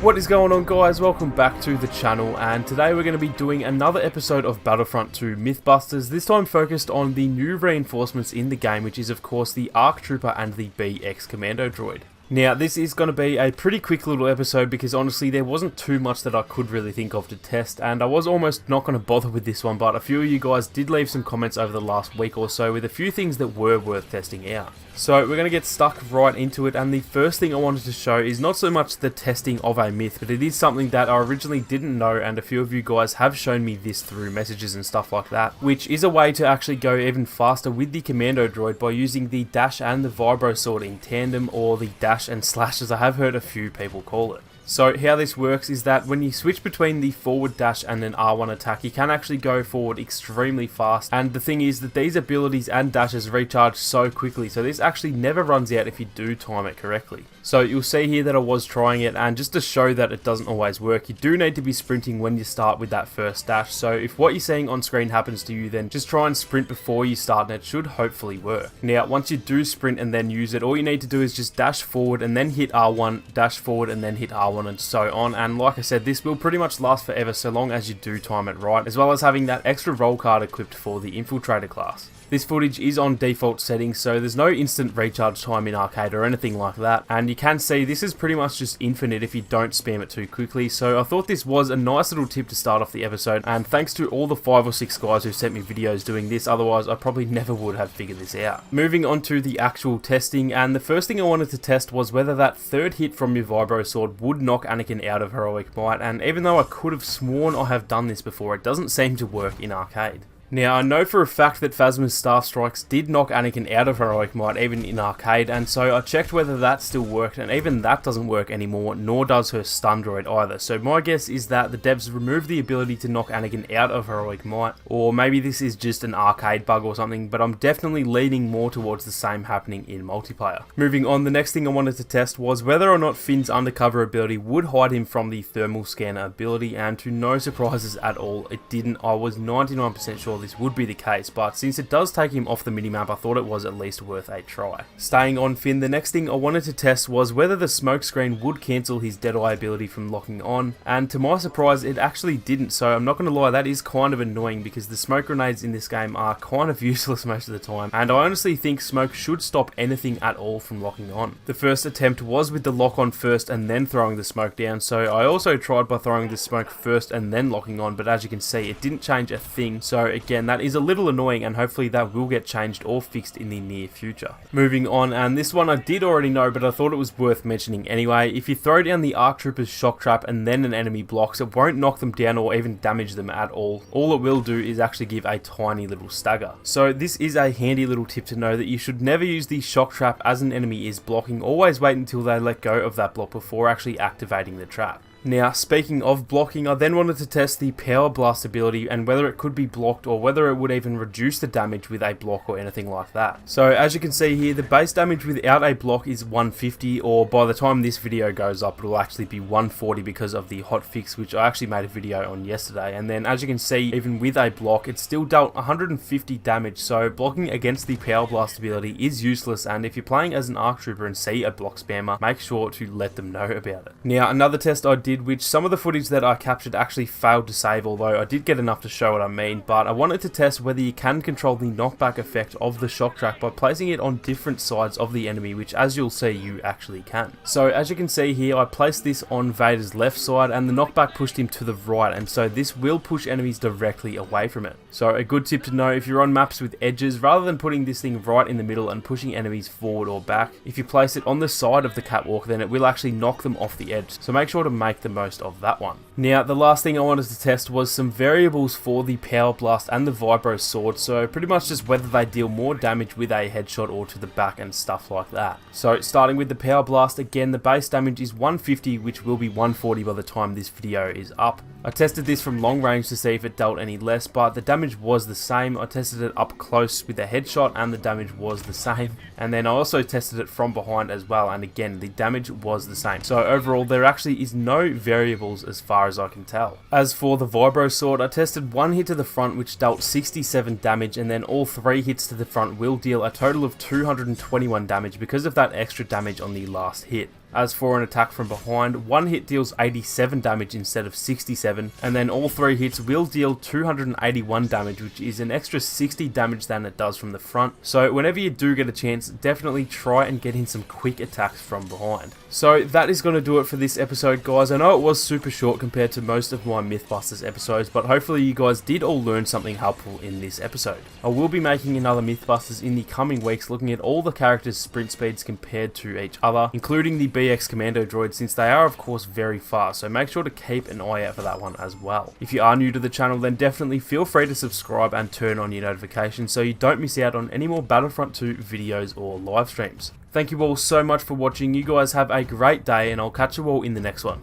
What is going on, guys? Welcome back to the channel, and today we're going to be doing another episode of Battlefront 2 Mythbusters, this time focused on the new reinforcements in the game, which is of course the ARC Trooper and the BX Commando Droid. Now, this is going to be a pretty quick little episode because honestly there wasn't too much that I could really think of to test, and I was almost not going to bother with this one, but a few of you guys did leave some comments over the last week or so with a few things that were worth testing out. So we're going to get stuck right into it, and the first thing I wanted to show is not so much the testing of a myth, but it is something that I originally didn't know, and a few of you guys have shown me this through messages and stuff like that, which is a way to actually go even faster with the Commando Droid by using the dash and the vibro sword in tandem, or the dash and slash as I have heard a few people call it. So how this works is that when you switch between the forward dash and an R1 attack, you can actually go forward extremely fast, and the thing is that these abilities and dashes recharge so quickly, so this actually never runs out if you do time it correctly. So you'll see here that I was trying it, and just to show that it doesn't always work, you do need to be sprinting when you start with that first dash, so if what you're seeing on screen happens to you, then just try and sprint before you start and it should hopefully work. Now once you do sprint and then use it, all you need to do is just dash forward and then hit R1, dash forward and then hit R1 and so on, and like I said, this will pretty much last forever so long as you do time it right, as well as having that extra roll card equipped for the Infiltrator Class. This footage is on default settings, so there's no instant recharge time in arcade or anything like that, and you can see this is pretty much just infinite if you don't spam it too quickly, so I thought this was a nice little tip to start off the episode, and thanks to all the 5 or 6 guys who sent me videos doing this, otherwise I probably never would have figured this out. Moving on to the actual testing, and the first thing I wanted to test was whether that third hit from your vibro sword would knock Anakin out of heroic might, and even though I could have sworn I have done this before, it doesn't seem to work in arcade. Now, I know for a fact that Phasma's Staff Strikes did knock Anakin out of heroic might even in arcade, and so I checked whether that still worked, and even that doesn't work anymore, nor does her stun droid either. So my guess is that the devs removed the ability to knock Anakin out of heroic might, or maybe this is just an arcade bug or something, but I'm definitely leaning more towards the same happening in multiplayer. Moving on, the next thing I wanted to test was whether or not Finn's undercover ability would hide him from the thermal scanner ability, and to no surprises at all, it didn't. I was 99% sure this would be the case, but since it does take him off the minimap, I thought it was at least worth a try. Staying on Finn, the next thing I wanted to test was whether the smoke screen would cancel his Deadeye ability from locking on, and to my surprise it actually didn't, so I'm not going to lie, that is kind of annoying because the smoke grenades in this game are kind of useless most of the time, and I honestly think smoke should stop anything at all from locking on. The first attempt was with the lock on first and then throwing the smoke down, so I also tried by throwing the smoke first and then locking on, but as you can see it didn't change a thing, so again that is a little annoying, and hopefully that will get changed or fixed in the near future. Moving on, and this one I did already know, but I thought it was worth mentioning anyway. If you throw down the ARC Trooper's shock trap and then an enemy blocks, it won't knock them down or even damage them at all. All it will do is actually give a tiny little stagger. So this is a handy little tip to know, that you should never use the shock trap as an enemy is blocking. Always wait until they let go of that block before actually activating the trap. Now, speaking of blocking, I then wanted to test the Power Blast ability and whether it could be blocked or whether it would even reduce the damage with a block or anything like that. So as you can see here, the base damage without a block is 150, or by the time this video goes up, it will actually be 140 because of the hotfix, which I actually made a video on yesterday. And then as you can see, even with a block, it still dealt 150 damage, so blocking against the Power Blast ability is useless, and if you're playing as an ARC Trooper and see a block spammer, make sure to let them know about it. Now, another test I did, which some of the footage that I captured actually failed to save, although I did get enough to show what I mean, but I wanted to test whether you can control the knockback effect of the shock trap by placing it on different sides of the enemy, which as you'll see you actually can. So as you can see here, I placed this on Vader's left side and the knockback pushed him to the right, and so this will push enemies directly away from it. So a good tip to know if you're on maps with edges, rather than putting this thing right in the middle and pushing enemies forward or back, if you place it on the side of the catwalk, then it will actually knock them off the edge, so make sure to make the most of that one. Now, the last thing I wanted to test was some variables for the Power Blast and the Vibro Sword, so pretty much just whether they deal more damage with a headshot or to the back and stuff like that. So starting with the Power Blast, again the base damage is 150, which will be 140 by the time this video is up. I tested this from long range to see if it dealt any less, but the damage was the same. I tested it up close with a headshot and the damage was the same, and then I also tested it from behind as well, and again the damage was the same. So overall there actually is no variables as far as I can tell. As for the Vibro Sword, I tested one hit to the front which dealt 67 damage, and then all 3 hits to the front will deal a total of 221 damage because of that extra damage on the last hit. As for an attack from behind, one hit deals 87 damage instead of 67, and then all 3 hits will deal 281 damage, which is an extra 60 damage than it does from the front. So whenever you do get a chance, definitely try and get in some quick attacks from behind. So that is going to do it for this episode, guys. I know it was super short compared to most of my Mythbusters episodes, but hopefully you guys did all learn something helpful in this episode. I will be making another Mythbusters in the coming weeks, looking at all the characters' sprint speeds compared to each other, including the BX Commando Droid, since they are of course very fast, so make sure to keep an eye out for that one as well. If you are new to the channel, then definitely feel free to subscribe and turn on your notifications so you don't miss out on any more Battlefront 2 videos or live streams. Thank you all so much for watching. You guys have a great day, and I'll catch you all in the next one.